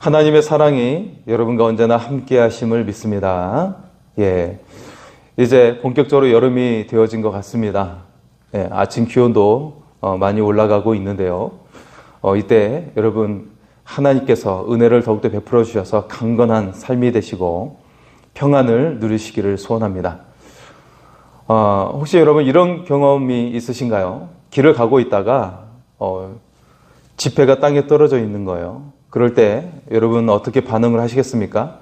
하나님의 사랑이 여러분과 언제나 함께 하심을 믿습니다. 이제 본격적으로 여름이 되어진 것 같습니다. 아침 기온도 많이 올라가고 있는데요. 이때 여러분 하나님께서 은혜를 더욱더 베풀어 주셔서 강건한 삶이 되시고 평안을 누리시기를 소원합니다. 혹시 여러분 이런 경험이 있으신가요? 길을 가고 있다가 지폐가 땅에 떨어져 있는 거예요. 그럴 때 여러분 어떻게 반응을 하시겠습니까?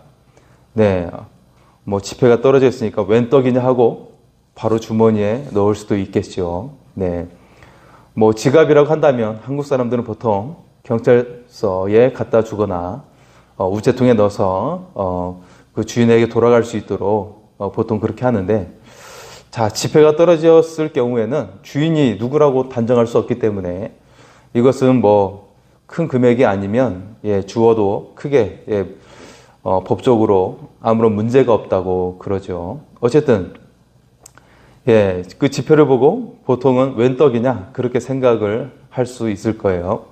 지폐가 떨어져 있으니까 웬 떡이냐 하고 바로 주머니에 넣을 수도 있겠죠. 지갑이라고 한다면 한국 사람들은 보통 경찰서에 갖다 주거나 우체통에 넣어서 그 주인에게 돌아갈 수 있도록 보통 그렇게 하는데, 지폐가 떨어졌을 경우에는 주인이 누구라고 단정할 수 없기 때문에 이것은 큰 금액이 아니면 주어도 크게 법적으로 아무런 문제가 없다고 그러죠. 어쨌든 그 지폐를 보고 보통은 웬 떡이냐 그렇게 생각을 할 수 있을 거예요.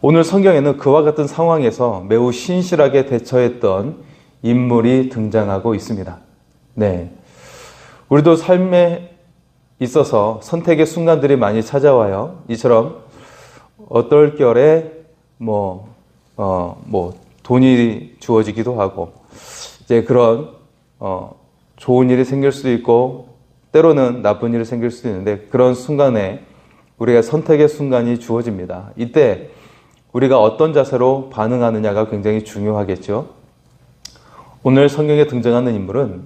오늘 성경에는 그와 같은 상황에서 매우 신실하게 대처했던 인물이 등장하고 있습니다. 우리도 삶에 있어서 선택의 순간들이 많이 찾아와요. 이처럼 어떨 결에 돈이 주어지기도 하고 이제 그런 좋은 일이 생길 수도 있고 때로는 나쁜 일이 생길 수도 있는데, 그런 순간에 우리가 선택의 순간이 주어집니다. 이때 우리가 어떤 자세로 반응하느냐가 굉장히 중요하겠죠. 오늘 성경에 등장하는 인물은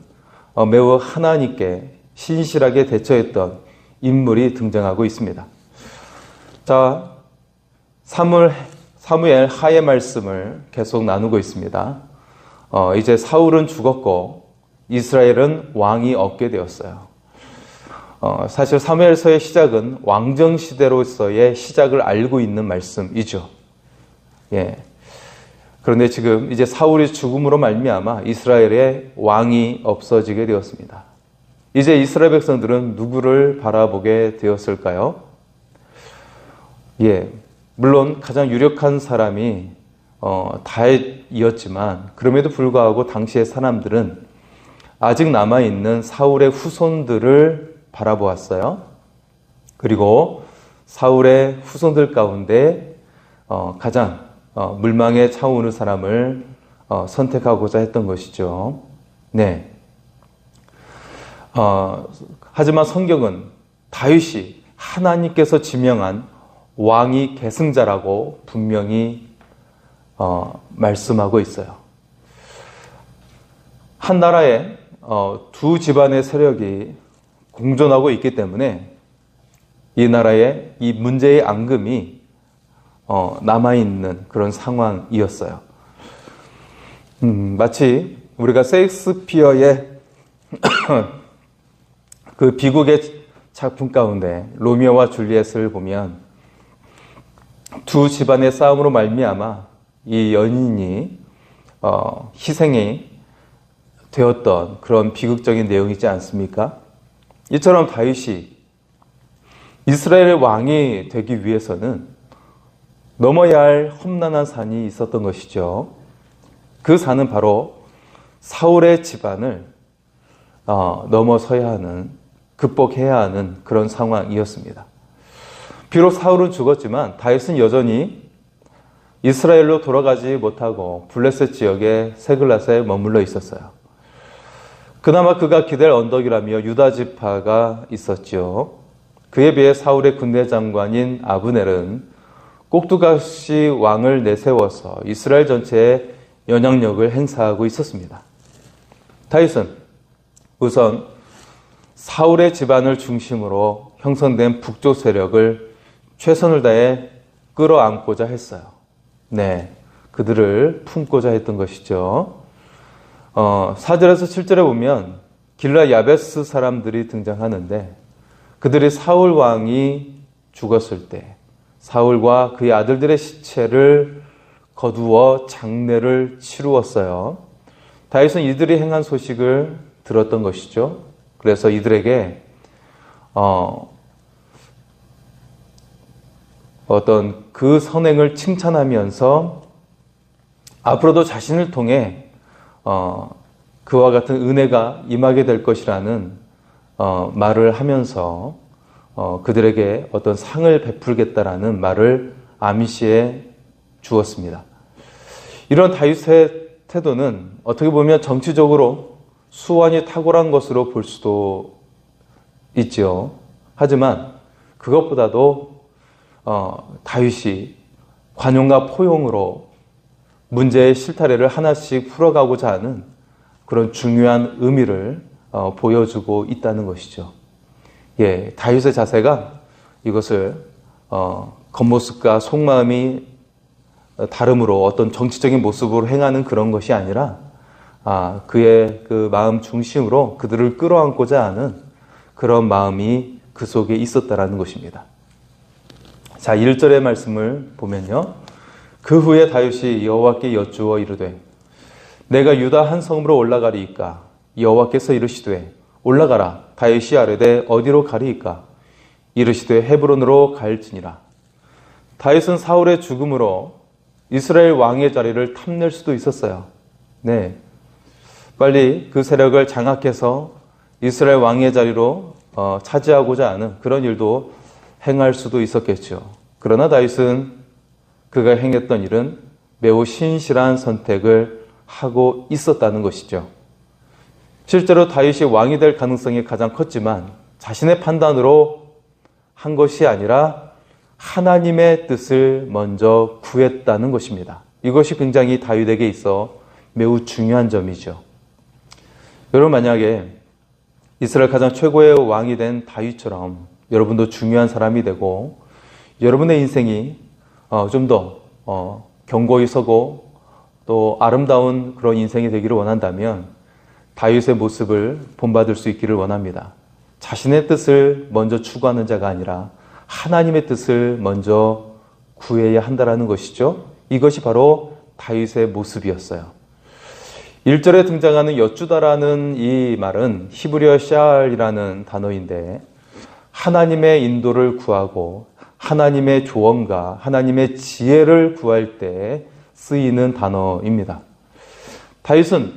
매우 하나님께 신실하게 대처했던 인물이 등장하고 있습니다. 사무엘 하의 말씀을 계속 나누고 있습니다. 이제 사울은 죽었고 이스라엘은 왕이 없게 되었어요. 사실 사무엘서의 시작은 왕정시대로서의 시작을 알고 있는 말씀이죠. 그런데 지금 이제 사울이 죽음으로 말미암아 이스라엘의 왕이 없어지게 되었습니다. 이제 이스라엘 백성들은 누구를 바라보게 되었을까요? 물론 가장 유력한 사람이 다윗이었지만 그럼에도 불구하고 당시의 사람들은 아직 남아있는 사울의 후손들을 바라보았어요. 그리고 사울의 후손들 가운데 가장 물망에 차오르는 사람을 선택하고자 했던 것이죠. 하지만 성경은 다윗이 하나님께서 지명한 왕이 계승자라고 분명히 말씀하고 있어요. 한 나라에 두 집안의 세력이 공존하고 있기 때문에 이 나라에 이 문제의 앙금이 남아있는 그런 상황이었어요. 마치 우리가 셰익스피어의 그 비극의 작품 가운데 로미오와 줄리엣을 보면 두 집안의 싸움으로 말미암아 이 연인이 희생이 되었던 그런 비극적인 내용이지 않습니까? 이처럼 다윗이 이스라엘의 왕이 되기 위해서는 넘어야 할 험난한 산이 있었던 것이죠. 그 산은 바로 사울의 집안을 넘어서야 하는, 극복해야 하는 그런 상황이었습니다. 비록 사울은 죽었지만 다윗은 여전히 이스라엘로 돌아가지 못하고 블레셋 지역의 세글랏에 머물러 있었어요. 그나마 그가 기댈 언덕이라며 유다 지파가 있었죠. 그에 비해 사울의 군대 장관인 아브넬은 꼭두각시 왕을 내세워서 이스라엘 전체에 영향력을 행사하고 있었습니다. 다윗은 우선 사울의 집안을 중심으로 형성된 북쪽 세력을 최선을 다해 끌어안고자 했어요. 그들을 품고자 했던 것이죠. 4절에서 7절에 보면 길라 야베스 사람들이 등장하는데, 그들이 사울 왕이 죽었을 때 사울과 그의 아들들의 시체를 거두어 장례를 치루었어요. 다윗은 이들이 행한 소식을 들었던 것이죠. 그래서 이들에게 어떤 그 선행을 칭찬하면서 앞으로도 자신을 통해 그와 같은 은혜가 임하게 될 것이라는 말을 하면서 그들에게 어떤 상을 베풀겠다라는 말을 아미시에 주었습니다. 이런 다윗의 태도는 어떻게 보면 정치적으로 수완이 탁월한 것으로 볼 수도 있죠. 하지만 그것보다도 다윗이 관용과 포용으로 문제의 실타래를 하나씩 풀어가고자 하는 그런 중요한 의미를 보여주고 있다는 것이죠. 예, 다윗의 자세가 이것을 겉모습과 속마음이 다름으로 어떤 정치적인 모습으로 행하는 그런 것이 아니라 그의 그 마음 중심으로 그들을 끌어안고자 하는 그런 마음이 그 속에 있었다라는 것입니다. 자, 1절의 말씀을 보면요. 그 후에 다윗이 여호와께 여쭈어 이르되 내가 유다 한 성읍으로 올라가리이까? 여호와께서 이르시되 올라가라. 다윗이 아뢰되 어디로 가리이까? 이르시되 헤브론으로 갈지니라. 다윗은 사울의 죽음으로 이스라엘 왕의 자리를 탐낼 수도 있었어요. 네, 빨리 그 세력을 장악해서 이스라엘 왕의 자리로 차지하고자 하는 그런 일도 행할 수도 있었겠죠. 그러나 다윗은 그가 행했던 일은 매우 신실한 선택을 하고 있었다는 것이죠. 실제로 다윗이 왕이 될 가능성이 가장 컸지만 자신의 판단으로 한 것이 아니라 하나님의 뜻을 먼저 구했다는 것입니다. 이것이 굉장히 다윗에게 있어 매우 중요한 점이죠. 여러분, 만약에 이스라엘 가장 최고의 왕이 된 다윗처럼 여러분도 중요한 사람이 되고 여러분의 인생이 좀 더 견고히 서고 또 아름다운 그런 인생이 되기를 원한다면 다윗의 모습을 본받을 수 있기를 원합니다. 자신의 뜻을 먼저 추구하는 자가 아니라 하나님의 뜻을 먼저 구해야 한다는 것이죠. 이것이 바로 다윗의 모습이었어요. 1절에 등장하는 여쭈다라는 이 말은 히브리어 샤알이라는 단어인데 하나님의 인도를 구하고 하나님의 조언과 하나님의 지혜를 구할 때 쓰이는 단어입니다. 다윗은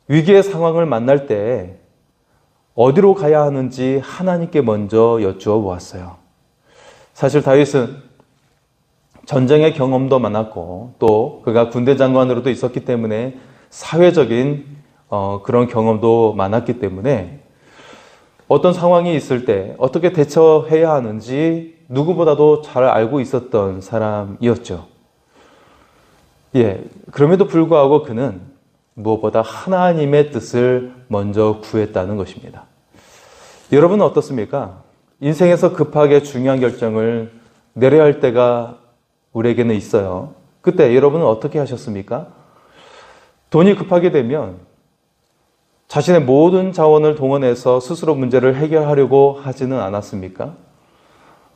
위기의 상황을 만날 때 어디로 가야 하는지 하나님께 먼저 여쭈어 보았어요. 사실 다윗은 전쟁의 경험도 많았고 또 그가 군대 장관으로도 있었기 때문에 사회적인 그런 경험도 많았기 때문에 어떤 상황이 있을 때 어떻게 대처해야 하는지 누구보다도 잘 알고 있었던 사람이었죠. 예, 그럼에도 불구하고 그는 무엇보다 하나님의 뜻을 먼저 구했다는 것입니다. 여러분은 어떻습니까? 인생에서 급하게 중요한 결정을 내려야 할 때가 우리에게는 있어요. 그때 여러분은 어떻게 하셨습니까? 돈이 급하게 되면 자신의 모든 자원을 동원해서 스스로 문제를 해결하려고 하지는 않았습니까?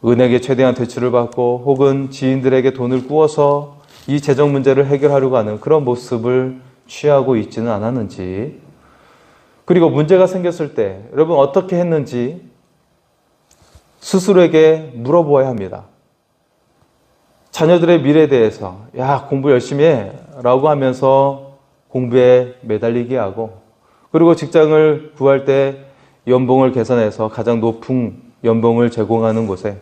은행에 최대한 대출을 받고 혹은 지인들에게 돈을 꾸어서 이 재정 문제를 해결하려고 하는 그런 모습을 취하고 있지는 않았는지, 그리고 문제가 생겼을 때 여러분 어떻게 했는지 스스로에게 물어보아야 합니다. 자녀들의 미래에 대해서 야, 공부 열심히 해 라고 하면서 공부에 매달리게 하고, 그리고 직장을 구할 때 연봉을 계산해서 가장 높은 연봉을 제공하는 곳에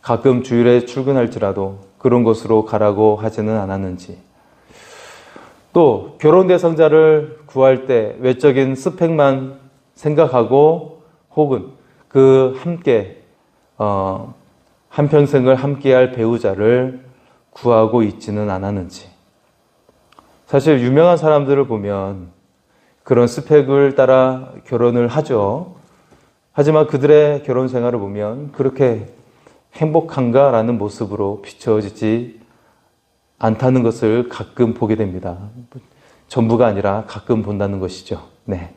가끔 주일에 출근할지라도 그런 곳으로 가라고 하지는 않았는지, 또 결혼 대상자를 구할 때 외적인 스펙만 생각하고 혹은 그 함께 한평생을 함께할 배우자를 구하고 있지는 않았는지. 사실 유명한 사람들을 보면 그런 스펙을 따라 결혼을 하죠. 하지만 그들의 결혼 생활을 보면 그렇게 행복한가라는 모습으로 비춰지지 않다는 것을 가끔 보게 됩니다. 전부가 아니라 가끔 본다는 것이죠. 네.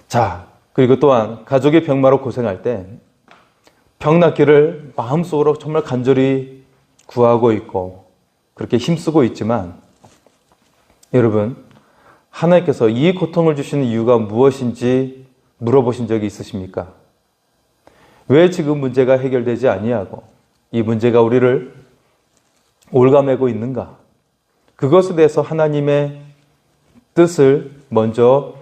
자, 그리고 또한 가족이 병마로 고생할 때 병 낫기를 마음속으로 정말 간절히 구하고 있고 그렇게 힘쓰고 있지만, 여러분, 하나님께서 이 고통을 주시는 이유가 무엇인지 물어보신 적이 있으십니까? 왜 지금 문제가 해결되지 아니하고 이 문제가 우리를 올가매고 있는가? 그것에 대해서 하나님의 뜻을 먼저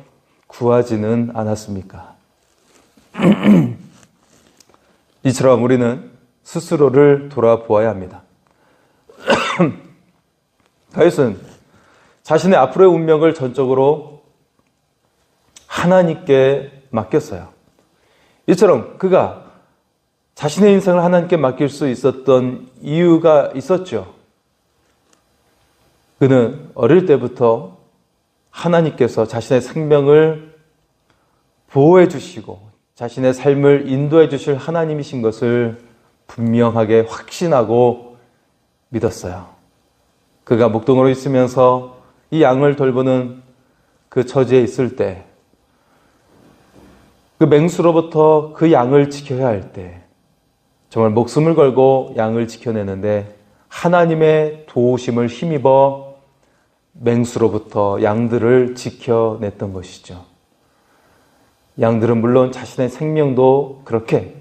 구하지는 않았습니까? 이처럼 우리는 스스로를 돌아보아야 합니다. 다윗은 자신의 앞으로의 운명을 전적으로 하나님께 맡겼어요. 이처럼 그가 자신의 인생을 하나님께 맡길 수 있었던 이유가 있었죠. 그는 어릴 때부터 하나님께서 자신의 생명을 보호해 주시고 자신의 삶을 인도해 주실 하나님이신 것을 분명하게 확신하고 믿었어요. 그가 목동으로 있으면서 이 양을 돌보는 그 처지에 있을 때, 그 맹수로부터 그 양을 지켜야 할 때, 정말 목숨을 걸고 양을 지켜내는데 하나님의 도우심을 힘입어 맹수로부터 양들을 지켜냈던 것이죠. 양들은 물론 자신의 생명도 그렇게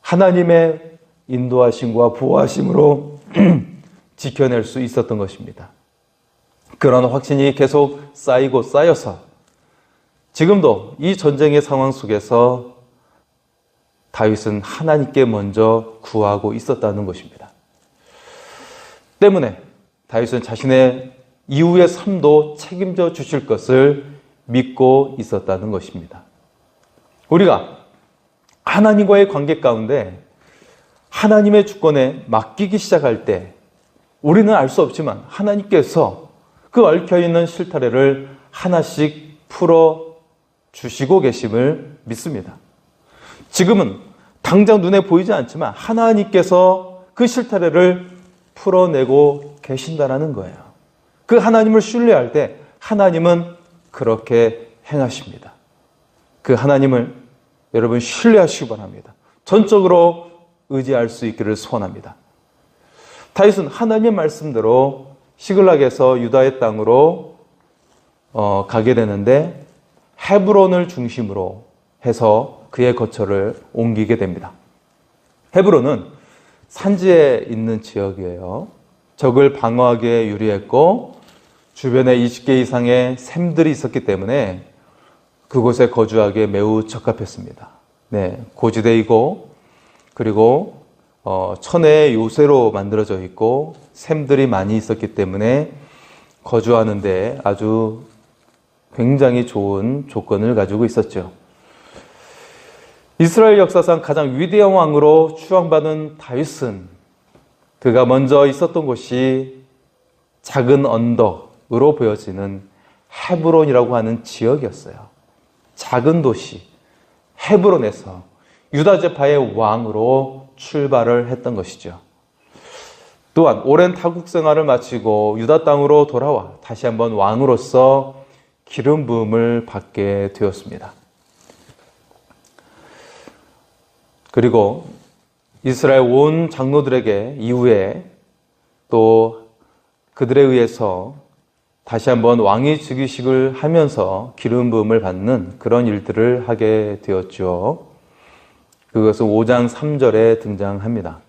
하나님의 인도하심과 보호하심으로 지켜낼 수 있었던 것입니다. 그런 확신이 계속 쌓이고 쌓여서 지금도 이 전쟁의 상황 속에서 다윗은 하나님께 먼저 구하고 있었다는 것입니다. 때문에 다윗은 자신의 이후의 삶도 책임져 주실 것을 믿고 있었다는 것입니다. 우리가 하나님과의 관계 가운데 하나님의 주권에 맡기기 시작할 때 우리는 알 수 없지만 하나님께서 그 얽혀있는 실타래를 하나씩 풀어주시고 계심을 믿습니다. 지금은 당장 눈에 보이지 않지만 하나님께서 그 실타래를 풀어내고 계신다는 거예요. 그 하나님을 신뢰할 때 하나님은 그렇게 행하십니다. 그 하나님을 여러분 신뢰하시기 바랍니다. 전적으로 의지할 수 있기를 소원합니다. 다윗은 하나님의 말씀대로 시글락에서 유다의 땅으로 가게 되는데 헤브론을 중심으로 해서 그의 거처를 옮기게 됩니다. 헤브론은 산지에 있는 지역이에요. 적을 방어하기에 유리했고 주변에 20개 이상의 샘들이 있었기 때문에 그곳에 거주하기에 매우 적합했습니다. 네, 고지대이고 그리고 천혜의 요새로 만들어져 있고 샘들이 많이 있었기 때문에 거주하는 데 아주 굉장히 좋은 조건을 가지고 있었죠. 이스라엘 역사상 가장 위대한 왕으로 추앙받은 다윗은 그가 먼저 있었던 곳이 작은 언덕으로 보여지는 헤브론이라고 하는 지역이었어요. 작은 도시 헤브론에서 유다 지파의 왕으로 출발을 했던 것이죠. 또한 오랜 타국 생활을 마치고 유다 땅으로 돌아와 다시 한번 왕으로서 기름 부음을 받게 되었습니다. 그리고 이스라엘 온 장로들에게 이후에 또 그들에 의해서 다시 한번 왕위 즉위식을 하면서 기름 부음을 받는 그런 일들을 하게 되었죠. 그것은 5장 3절에 등장합니다.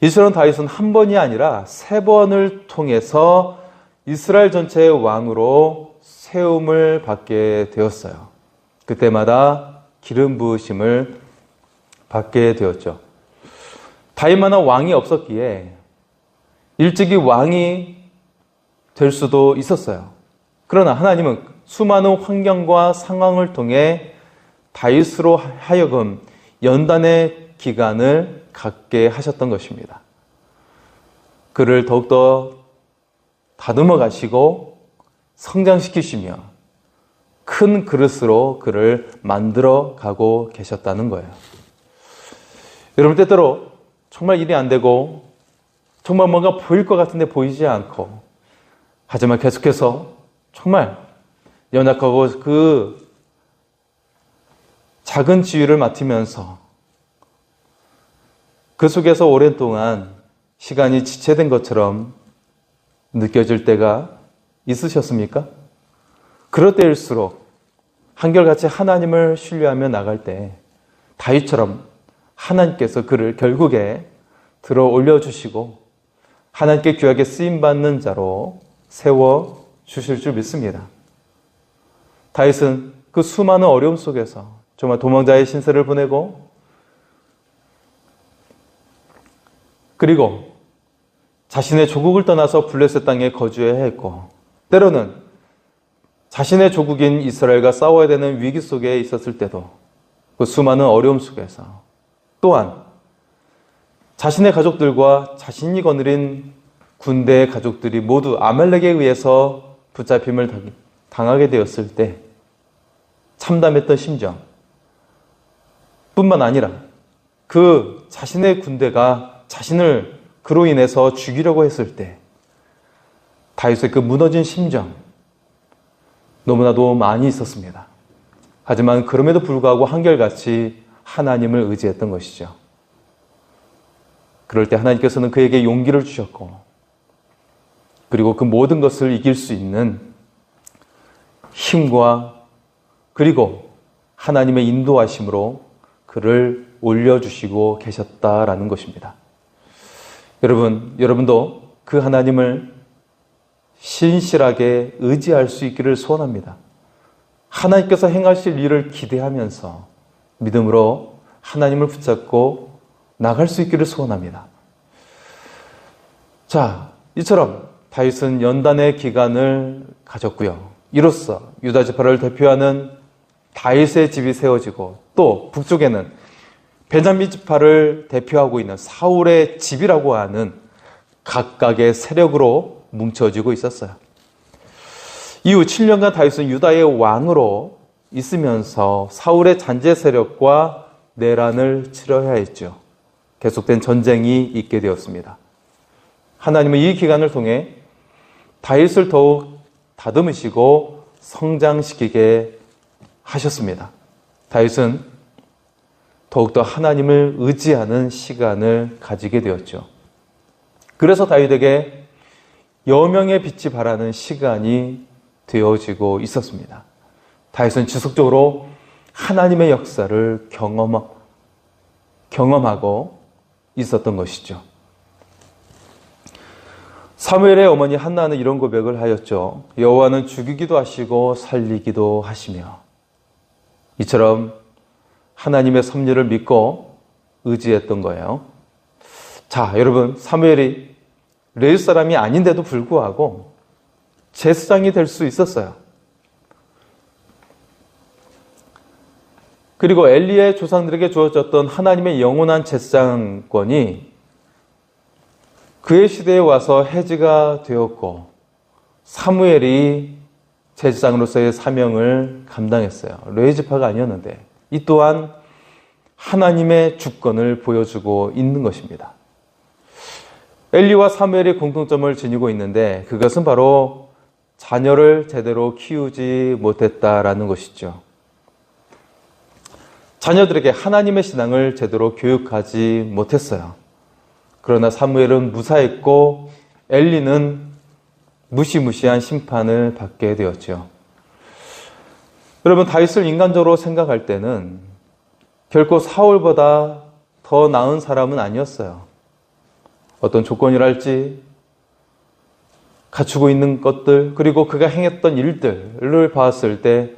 이스라엘 다윗은 한 번이 아니라 3번을 통해서 이스라엘 전체의 왕으로 세움을 받게 되었어요. 그때마다 기름 부으심을 받게 되었죠. 다윗만한 왕이 없었기에 일찍이 왕이 될 수도 있었어요. 그러나 하나님은 수많은 환경과 상황을 통해 다윗으로 하여금 연단의 기간을 갖게 하셨던 것입니다. 그를 더욱더 다듬어 가시고 성장시키시며 큰 그릇으로 그를 만들어 가고 계셨다는 거예요. 여러분, 때때로 정말 일이 안 되고 정말 뭔가 보일 것 같은데 보이지 않고 하지만 계속해서 정말 연약하고 그 작은 지위를 맡으면서 그 속에서 오랜 동안 시간이 지체된 것처럼 느껴질 때가 있으셨습니까? 그럴 때일수록 한결같이 하나님을 신뢰하며 나갈 때 다윗처럼 하나님께서 그를 결국에 들어 올려주시고 하나님께 귀하게 쓰임받는 자로 세워주실 줄 믿습니다. 다윗은 그 수많은 어려움 속에서 정말 도망자의 신세를 보내고 그리고 자신의 조국을 떠나서 블레셋 땅에 거주해야 했고 때로는 자신의 조국인 이스라엘과 싸워야 되는 위기 속에 있었을 때도 그 수많은 어려움 속에서 또한 자신의 가족들과 자신이 거느린 군대의 가족들이 모두 아말렉에 의해서 붙잡힘을 당하게 되었을 때 참담했던 심정 뿐만 아니라 그 자신의 군대가 자신을 그로 인해서 죽이려고 했을 때 다윗의 그 무너진 심정 너무나도 많이 있었습니다. 하지만 그럼에도 불구하고 한결같이 하나님을 의지했던 것이죠. 그럴 때 하나님께서는 그에게 용기를 주셨고 그리고 그 모든 것을 이길 수 있는 힘과 그리고 하나님의 인도하심으로 그를 올려주시고 계셨다라는 것입니다. 여러분도 그 하나님을 신실하게 의지할 수 있기를 소원합니다. 하나님께서 행하실 일을 기대하면서 믿음으로 하나님을 붙잡고 나갈 수 있기를 소원합니다. 자, 이처럼 다윗은 연단의 기간을 가졌고요. 이로써 유다 지파를 대표하는 다윗의 집이 세워지고 또 북쪽에는 베냐민 지파를 대표하고 있는 사울의 집이라고 하는 각각의 세력으로 뭉쳐지고 있었어요. 이후 7년간 다윗은 유다의 왕으로 있으면서 사울의 잔재 세력과 내란을 치러야 했죠. 계속된 전쟁이 있게 되었습니다. 하나님은 이 기간을 통해 다윗을 더욱 다듬으시고 성장시키게 하셨습니다. 다윗은 더욱더 하나님을 의지하는 시간을 가지게 되었죠. 그래서 다윗에게 여명의 빛이 발하는 시간이 되어지고 있었습니다. 다윗은 지속적으로 하나님의 역사를 경험하고 있었던 것이죠. 사무엘의 어머니 한나는 이런 고백을 하였죠. 여호와는 죽이기도 하시고 살리기도 하시며 이처럼 하나님의 섭리를 믿고 의지했던 거예요. 자, 여러분, 사무엘이 레위 사람이 아닌데도 불구하고 제사장이 될 수 있었어요. 그리고 엘리의 조상들에게 주어졌던 하나님의 영원한 제사장권이 그의 시대에 와서 해지가 되었고 사무엘이 제사장으로서의 사명을 감당했어요. 레위 지파가 아니었는데 이 또한 하나님의 주권을 보여주고 있는 것입니다. 엘리와 사무엘이 공통점을 지니고 있는데 그것은 바로 자녀를 제대로 키우지 못했다라는 것이죠. 자녀들에게 하나님의 신앙을 제대로 교육하지 못했어요. 그러나 사무엘은 무사했고 엘리는 무시무시한 심판을 받게 되었죠. 여러분, 다윗을 인간적으로 생각할 때는 결코 사울보다 더 나은 사람은 아니었어요. 어떤 조건이랄지 갖추고 있는 것들 그리고 그가 행했던 일들을 봤을 때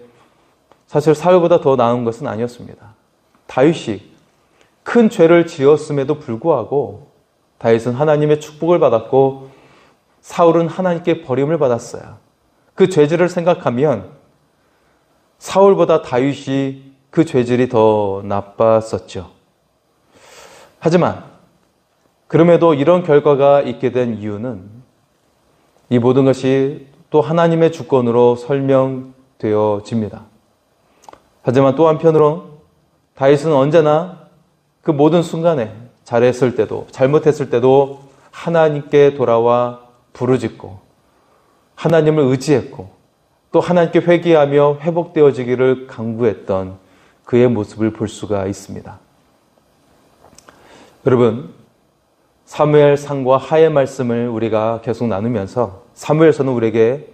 사실 사울보다 더 나은 것은 아니었습니다. 다윗이 큰 죄를 지었음에도 불구하고 다윗은 하나님의 축복을 받았고 사울은 하나님께 버림을 받았어요. 그 죄질을 생각하면 사울보다 다윗이 그 죄질이 더 나빴었죠. 하지만 그럼에도 이런 결과가 있게 된 이유는 이 모든 것이 또 하나님의 주권으로 설명되어집니다. 하지만 또 한편으로 다윗은 언제나 그 모든 순간에 잘했을 때도 잘못했을 때도 하나님께 돌아와 부르짖고 하나님을 의지했고 또 하나님께 회개하며 회복되어지기를 간구했던 그의 모습을 볼 수가 있습니다. 여러분, 사무엘상과 하의 말씀을 우리가 계속 나누면서 사무엘서는 우리에게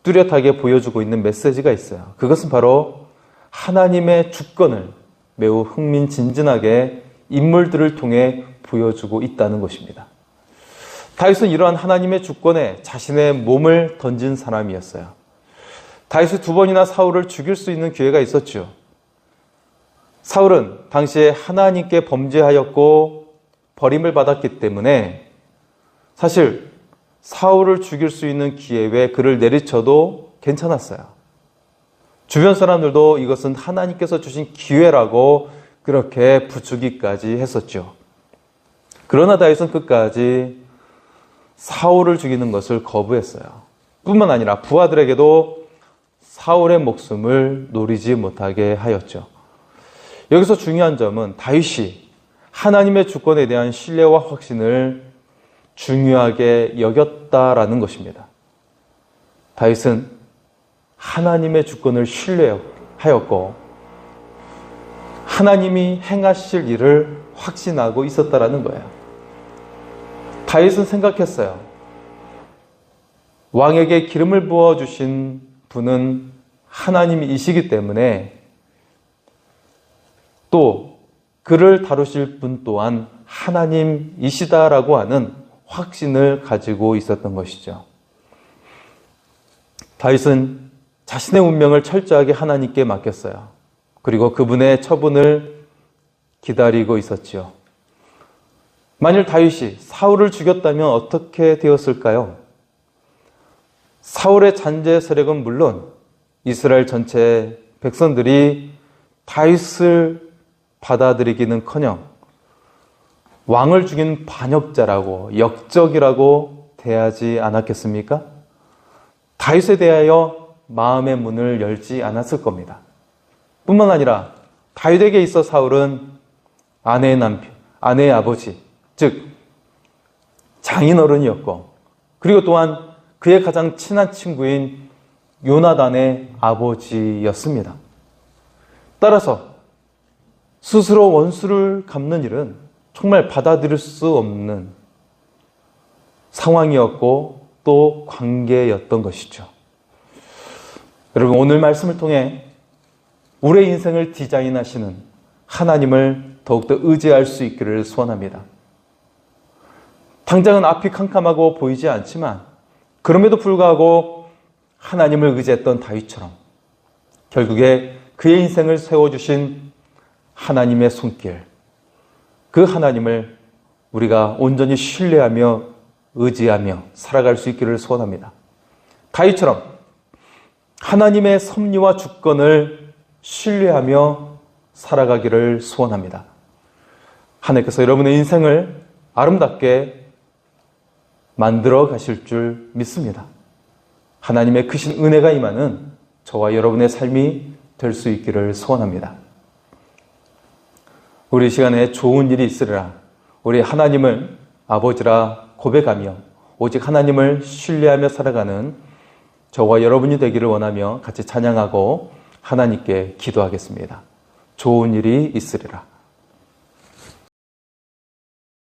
뚜렷하게 보여주고 있는 메시지가 있어요. 그것은 바로 하나님의 주권을 매우 흥미진진하게 인물들을 통해 보여주고 있다는 것입니다. 다윗은 이러한 하나님의 주권에 자신의 몸을 던진 사람이었어요. 다윗이 2번이나 사울을 죽일 수 있는 기회가 있었죠. 사울은 당시에 하나님께 범죄하였고 버림을 받았기 때문에 사실 사울을 죽일 수 있는 기회에 그를 내리쳐도 괜찮았어요. 주변 사람들도 이것은 하나님께서 주신 기회라고 그렇게 부추기까지 했었죠. 그러나 다윗은 끝까지 사울을 죽이는 것을 거부했어요. 뿐만 아니라 부하들에게도 사울의 목숨을 노리지 못하게 하였죠. 여기서 중요한 점은 다윗이 하나님의 주권에 대한 신뢰와 확신을 중요하게 여겼다라는 것입니다. 다윗은 하나님의 주권을 신뢰하였고 하나님이 행하실 일을 확신하고 있었다라는 거예요. 다윗은 생각했어요. 왕에게 기름을 부어주신 분은 하나님이시기 때문에 또 그를 다루실 분 또한 하나님이시다라고 하는 확신을 가지고 있었던 것이죠. 다윗은 자신의 운명을 철저하게 하나님께 맡겼어요. 그리고 그분의 처분을 기다리고 있었지요. 만일 다윗이 사울을 죽였다면 어떻게 되었을까요? 사울의 잔재 세력은 물론 이스라엘 전체 백성들이 다윗을 받아들이기는커녕 왕을 죽인 반역자라고 역적이라고 대하지 않았겠습니까? 다윗에 대하여 마음의 문을 열지 않았을 겁니다. 뿐만 아니라 다윗에게 있어 사울은 아내의 남편, 아내의 아버지, 즉 장인어른이었고 그리고 또한 그의 가장 친한 친구인 요나단의 아버지였습니다. 따라서 스스로 원수를 갚는 일은 정말 받아들일 수 없는 상황이었고 또 관계였던 것이죠. 여러분, 오늘 말씀을 통해 우리의 인생을 디자인하시는 하나님을 더욱더 의지할 수 있기를 소원합니다. 당장은 앞이 캄캄하고 보이지 않지만 그럼에도 불구하고 하나님을 의지했던 다윗처럼 결국에 그의 인생을 세워주신 하나님의 손길, 그 하나님을 우리가 온전히 신뢰하며 의지하며 살아갈 수 있기를 소원합니다. 다윗처럼 하나님의 섭리와 주권을 신뢰하며 살아가기를 소원합니다. 하나님께서 여러분의 인생을 아름답게 만들어 가실 줄 믿습니다. 하나님의 크신 은혜가 임하는 저와 여러분의 삶이 될 수 있기를 소원합니다. 우리 시간에 좋은 일이 있으리라. 우리 하나님을 아버지라 고백하며 오직 하나님을 신뢰하며 살아가는 저와 여러분이 되기를 원하며 같이 찬양하고 하나님께 기도하겠습니다. 좋은 일이 있으리라.